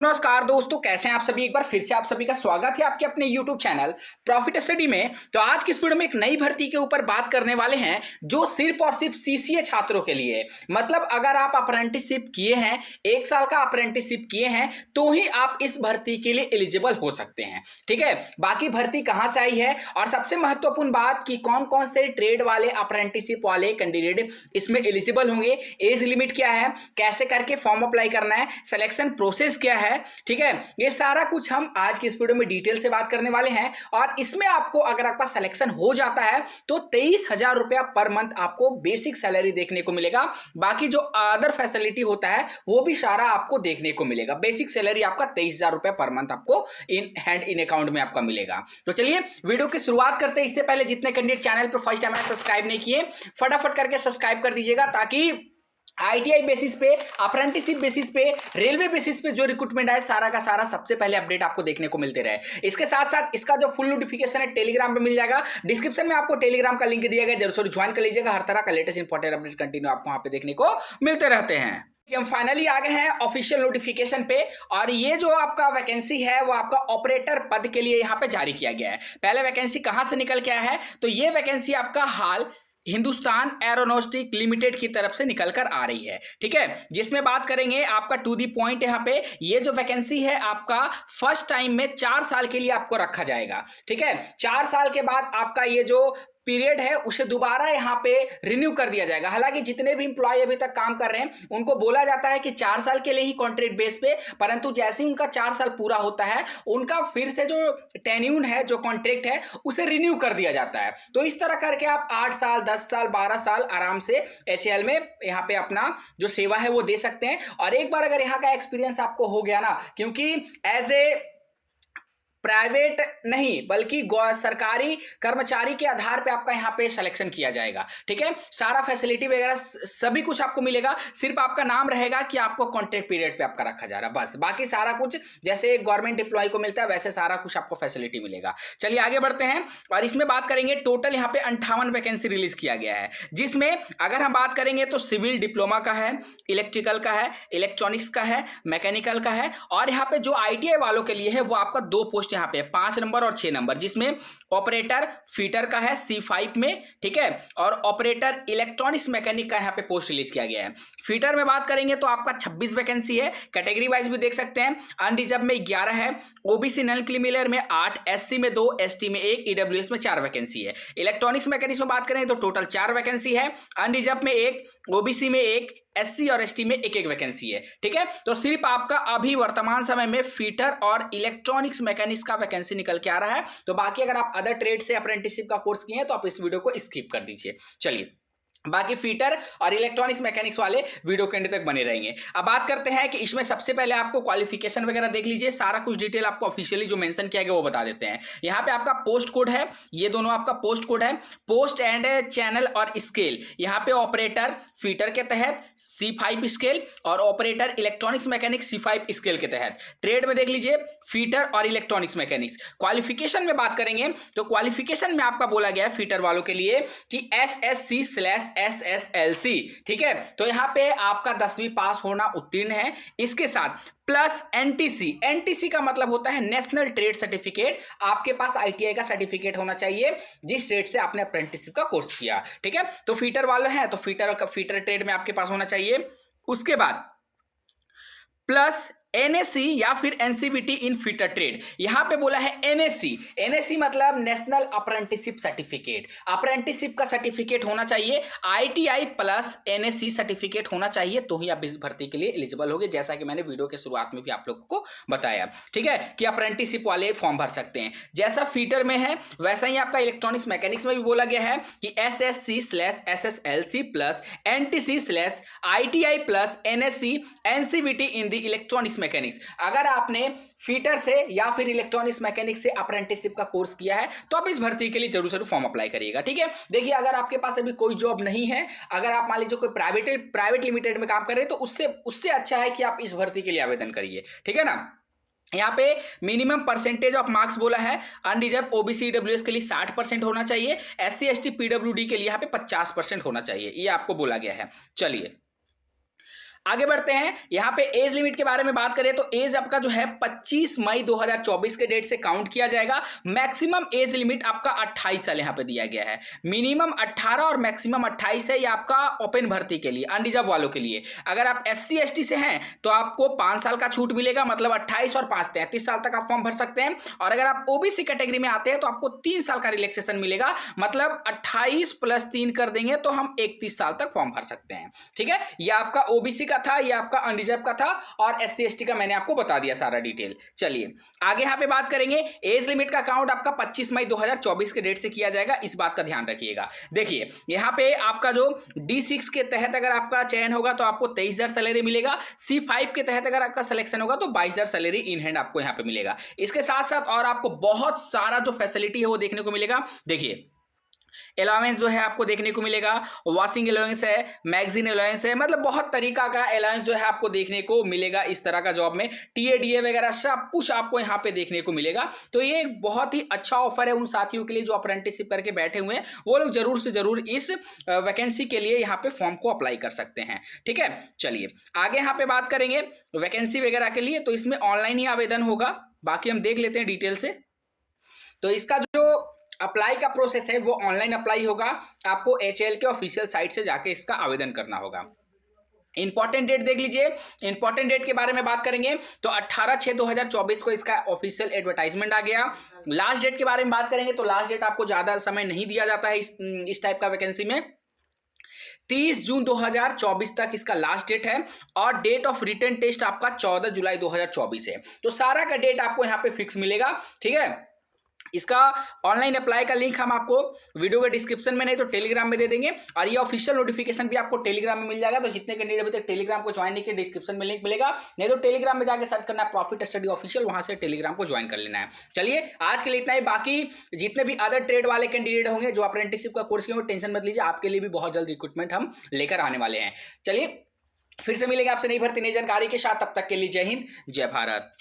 नमस्कार दोस्तों, कैसे हैं आप सभी। एक बार फिर से आप सभी का स्वागत है आपके अपने YouTube चैनल प्रॉफिट स्टडी में। तो आज की इस वीडियो में एक नई भर्ती के ऊपर बात करने वाले हैं जो सिर्फ और सिर्फ सीसीए छात्रों के लिए है। मतलब अगर आप अप्रेंटिसशिप किए हैं, 1 साल का अप्रेंटिसशिप किए हैं, तो ही आप इस भर्ती के लिए एलिजिबल हो सकते हैं। ठीक है, बाकी भर्ती कहां से आई है और सबसे महत्वपूर्ण बात कि कौन कौन से ट्रेड वाले अप्रेंटिसशिप वाले कैंडिडेट इसमें एलिजिबल होंगे, एज लिमिट क्या है, कैसे करके फॉर्म अप्लाई करना है, सिलेक्शन प्रोसेस क्या है। ठीक है, ये सारा कुछ हम आज की इस वीडियो में डिटेल से बात करने वाले हैं। और इसमें आपको अगर आपका सिलेक्शन हो जाता है तो 23,000 रुपया पर मंथ आपको बेसिक सैलरी देखने को मिलेगा। बाकी जो अदर फैसिलिटी होता है वो भी सारा आपको देखने को मिलेगा। बेसिक सैलरी आपका 23,000 रुपया पर मंथ आपको इन हैंड इन अकाउंट में आपका मिलेगा। तो चलिए वीडियो की शुरुआत करते हैं। इससे पहले जितने कैंडिडेट चैनल पर फर्स्ट टाइम सब्सक्राइब नहीं किए, फटाफट करके सब्सक्राइब कर दीजिएगा, ताकि आईटीआई बेसिस पे, अप्रेंटिसशिप बेसिस पे, रेलवे बेसिस पे जो रिक्रूटमेंट है सारा का सारा सबसे पहले अपडेट आपको देखने को मिलते रहे। इसके साथ साथ इसका जो फुल नोटिफिकेशन है टेलीग्राम पे मिल जाएगा। डिस्क्रिप्शन में आपको टेलीग्राम का लिंक दिया गया, जरूर ज्वाइन कर लीजिएगा। हर तरह का लेटेस्ट इंपॉर्टेंट अपडेट कंटिन्यू आपको वहां पे देखने को मिलते रहते हैं। हम फाइनली आ गए हैं ऑफिशियल नोटिफिकेशन पे, और ये जो आपका वैकेंसी है वो आपका ऑपरेटर पद के लिए यहाँ पे जारी किया गया है। पहले वैकेंसी कहां से निकल के आया है, तो ये वैकेंसी आपका हाल हिंदुस्तान एरोनॉस्टिक लिमिटेड की तरफ से निकल कर आ रही है। ठीक है, जिसमें बात करेंगे आपका टू दी पॉइंट, यहाँ पे ये जो वैकेंसी है आपका फर्स्ट टाइम में 4 साल के लिए आपको रखा जाएगा। ठीक है, 4 साल के बाद आपका ये जो पीरियड है उसे दोबारा यहाँ पे रिन्यू कर दिया जाएगा। हालांकि जितने भी इंप्लॉय अभी तक काम कर रहे हैं उनको बोला जाता है कि 4 साल के लिए ही कॉन्ट्रैक्ट बेस पे, परंतु जैसे ही उनका 4 साल पूरा होता है उनका फिर से जो टेन्यून है, जो कॉन्ट्रैक्ट है, उसे रिन्यू कर दिया जाता है। तो इस तरह करके आप 8 साल, 10 साल, 12 साल आराम से एचएएल में यहाँ पे अपना जो सेवा है वो दे सकते हैं। और एक बार अगर यहाँ का एक्सपीरियंस आपको हो गया ना, क्योंकि एज ए प्राइवेट नहीं बल्कि सरकारी कर्मचारी के आधार पे आपका यहाँ पे सिलेक्शन किया जाएगा। ठीक है, सारा फैसिलिटी वगैरह सभी कुछ आपको मिलेगा, सिर्फ आपका नाम रहेगा कि आपको कॉन्ट्रैक्ट पीरियड पे आपका रखा जा रहा है, बस। बाकी सारा कुछ जैसे गवर्नमेंट एम्प्लॉय को मिलता है वैसे सारा कुछ आपको फैसिलिटी मिलेगा। चलिए आगे बढ़ते हैं और इसमें बात करेंगे। टोटल यहाँ पे 58 वैकेंसी रिलीज किया गया है, जिसमें अगर हम बात करेंगे तो सिविल डिप्लोमा का है, इलेक्ट्रिकल का है, इलेक्ट्रॉनिक्स का है, मैकेनिकल का है, और यहाँ पे जो आईटीआई वालों के लिए है वो आपका 2 पोस्ट यहाँ पे 5 नंबर और 6 नंबर, जिसमें ऑपरेटर फीटर का है C5 में। ठीक है, और ऑपरेटर इलेक्ट्रॉनिक्स मैकेनिक का यहाँ पे पोस्ट रिलीज किया गया है। फीटर में बात करेंगे तो आपका 26 वैकेंसी है, कैटेगरी वाइज भी देख सकते हैं। अनरिजर्व में 11 है, ओबीसी नॉन क्रीमिलियर में 8, एससी में 2, एसटी में 1, ईडब्ल्यूएस में 4 वैकेंसी है। इलेक्ट्रॉनिक्स मैकेनिक्स में बात करें तो टोटल 4 वैकेंसी है, अनरिजर्व में 1, ओबीसी में 1, एससी और एसटी में 1-1 वैकेंसी है। ठीक है, तो सिर्फ आपका अभी वर्तमान समय में फीटर और इलेक्ट्रॉनिक्स मैकेनिक्स का वैकेंसी निकल के आ रहा है। तो बाकी अगर आप अदर ट्रेड से अप्रेंटिसशिप का कोर्स किए हैं तो आप इस वीडियो को स्किप कर दीजिए। चलिए, बाकी फीटर और इलेक्ट्रॉनिक्स मैकेनिक्स वाले वीडियो के एंड तक बने रहेंगे। अब बात करते हैं कि इसमें सबसे पहले आपको क्वालिफिकेशन वगैरह देख लीजिए, सारा कुछ डिटेल आपको ऑफिशियली जो मेंशन किया गया वो बता देते हैं। यहाँ पे आपका पोस्ट कोड है, ये दोनों आपका पोस्ट कोड है, पोस्ट एंड चैनल और स्केल। यहाँ पे ऑपरेटर फीटर के तहत C5 स्केल और operator electronics mechanics C5 scale के तहत। ट्रेड में देख लीजिए फीटर और इलेक्ट्रॉनिक्स मैकेनिक्स। क्वालिफिकेशन में बात करेंगे तो क्वालिफिकेशन में आपका बोला गया है फीटर वालों के लिए कि SSC/SSLC। ठीक है, तो यहाँ पे आपका 10वीं पास होना उत्तीर्ण है, इसके साथ प्लस एनटीसी का मतलब होता है नेशनल ट्रेड सर्टिफिकेट। आपके पास आईटीआई का सर्टिफिकेट होना चाहिए जिस ट्रेड से आपने अप्रेंटिसशिप का कोर्स किया। ठीक है, तो फीटर वाले हैं तो फीटर ट्रेड में आपके पास होना चाहिए। उसके बाद प्लस एनएससी या फिर एनसीबीटी इन फीटर ट्रेड। यहां पे बोला है एनएससी मतलब नेशनल अप्रेंटिसशिप सर्टिफिकेट। अप्रेंटिसशिप का सर्टिफिकेट होना चाहिए, आईटीआई प्लस एनएससी सर्टिफिकेट होना चाहिए, तो ही आप इस भर्ती के लिए एलिजिबल होगे, जैसा कि मैंने वीडियो के शुरुआत में भी आप लोगों को बताया। ठीक है, कि अप्रेंटिसशिप वाले फॉर्म भर सकते हैं। जैसा फीटर में है वैसा ही आपका इलेक्ट्रॉनिक्स मैकेनिक्स में भी बोला गया है कि SSC/SSLC plus NTC/ITI plus NSC NCBT in the electronics mechanics. अगर आपने फीटर से या फिर इलेक्ट्रॉनिक्स मैकेनिक्स से अप्रेंटिसशिप का कोर्स किया है तो आप इस भर्ती के लिए जरूर फॉर्म अप्लाई करिएगा। ठीक है, देखिए अगर आपके पास अभी कोई जॉब नहीं है, अगर आप मान लीजिए कोई प्राइवेट लिमिटेड में काम कर रहे हैं तो उससे अच्छा है कि आप इस भर्ती के लिए आवेदन करिए। ठीक है ना, यहाँ पे मिनिमम परसेंटेज ऑफ मार्क्स बोला है, अनरिजर्व ओबीसी ईडब्ल्यूएस के लिए 60% होना चाहिए, SC ST PWD के लिए यहाँ पे 50% होना चाहिए, ये आपको बोला गया है। चलिए आगे बढ़ते हैं, यहाँ पे एज लिमिट के बारे में बात करें तो एज आपका जो है 25 मई 2024 के डेट से काउंट किया जाएगा। मैक्सिमम एज लिमिट आपका 28 साल यहाँ पे दिया गया है। मिनिमम 18 और मैक्सिमम 28 है, ये आपका ओपन भर्ती के लिए, अनरिजर्व वालों के लिए। अगर आप SC ST से हैं तो आपको 5 साल का छूट मिलेगा, मतलब 28 और 5 33 साल तक आप फॉर्म भर सकते हैं। और अगर आप OBC कैटेगरी में आते हैं तो आपको 3 साल का रिलैक्सेशन मिलेगा, मतलब 28 + 3 कर देंगे तो हम 31 साल तक फॉर्म भर सकते हैं। ठीक है, यह आपका OBC का था, यह आपका अनरिजर्व का था, और SC ST का मैंने आपको बता दिया सारा डिटेल। चलिए आगे यहाँ पे बात करेंगे। एज लिमिट का काउंट आपका 25 मई 2024 के डेट से किया जाएगा, इस बात का ध्यान रखिएगा। देखिए यहाँ पे आपका जो D6 के तहत अगर आपका चयन होगा तो आपको 23,000 सैलरी मिलेगा। C5 के तहत अगर आपका सिलेक्शन होगा तो 22,000 सैलरी इन हैंड आपको यहाँ पे मिलेगा। इसके साथ साथ और आपको बहुत सारा जो फैसिलिटी है वो देखने को मिलेगा। देखिए अलाउंस जो है आपको देखने को मिलेगा, वॉशिंग अलाउंस है, मैगजीन अलाउंस है, मतलब बहुत तरीका का अलाउंस जो है आपको देखने को मिलेगा इस तरह का जॉब में। TA DA वगैरह सब कुछ आपको यहाँ पे देखने को मिलेगा। तो ये एक बहुत ही अच्छा ऑफर है उन साथियों के लिए जो अप्रेंटिसशिप करके बैठे हुए हैं, वो लोग जरूर से जरूर इस वैकेंसी के लिए यहाँ पे फॉर्म को अप्लाई कर सकते हैं। ठीक है, चलिए आगे यहाँ पे बात करेंगे वैकेंसी वगैरह के लिए। तो इसमें ऑनलाइन ही आवेदन होगा, बाकी हम देख लेते हैं डिटेल से। तो इसका जो अप्लाई का प्रोसेस है वो ऑनलाइन अप्लाई होगा, आपको HAL के ऑफिशियल साइट से जाके इसका आवेदन करना होगा। इंपॉर्टेंट डेट देख लीजिए, इंपॉर्टेंट डेट के बारे में बात करेंगे तो 18/6/2024 को इसका ऑफिशियल एडवर्टाइजमेंट आ गया। लास्ट डेट के बारे में बात करेंगे तो लास्ट डेट आपको ज्यादा समय नहीं दिया जाता है इस टाइप का वैकेंसी में। 30 जून 2024 तक इसका लास्ट डेट है, और डेट ऑफ रिटन टेस्ट आपका 14 जुलाई 2024 है। तो सारा का डेट आपको यहाँ पे फिक्स मिलेगा। ठीक है, इसका ऑनलाइन अप्लाई का लिंक हम आपको वीडियो के डिस्क्रिप्शन में नहीं तो टेलीग्राम में दे देंगे, और ये ऑफिशियल नोटिफिकेशन भी आपको टेलीग्राम में मिल जाएगा। तो जितने कैंडिडेट अभी तक टेलीग्राम को ज्वाइन नहीं किया, डिस्क्रिप्शन में लिंक मिलेगा, नहीं तो टेलीग्राम में जाकर सर्च करना है प्रॉफिट स्टडी ऑफिशियल, वहां से टेलीग्राम को ज्वाइन कर लेना है। चलिए आज के लिए इतना ही। बाकी जितने भी अदर ट्रेड वाले कैंडिडेट होंगे जो अप्रेंटिसशिप का कोर्स किए, टेंशन मत लीजिए, आपके लिए भी बहुत जल्द रिक्रूटमेंट हम लेकर आने वाले हैं। चलिए फिर से मिलेंगे आपसे नई भर्ती नई जानकारी के साथ, तब तक के लिए जय हिंद जय भारत।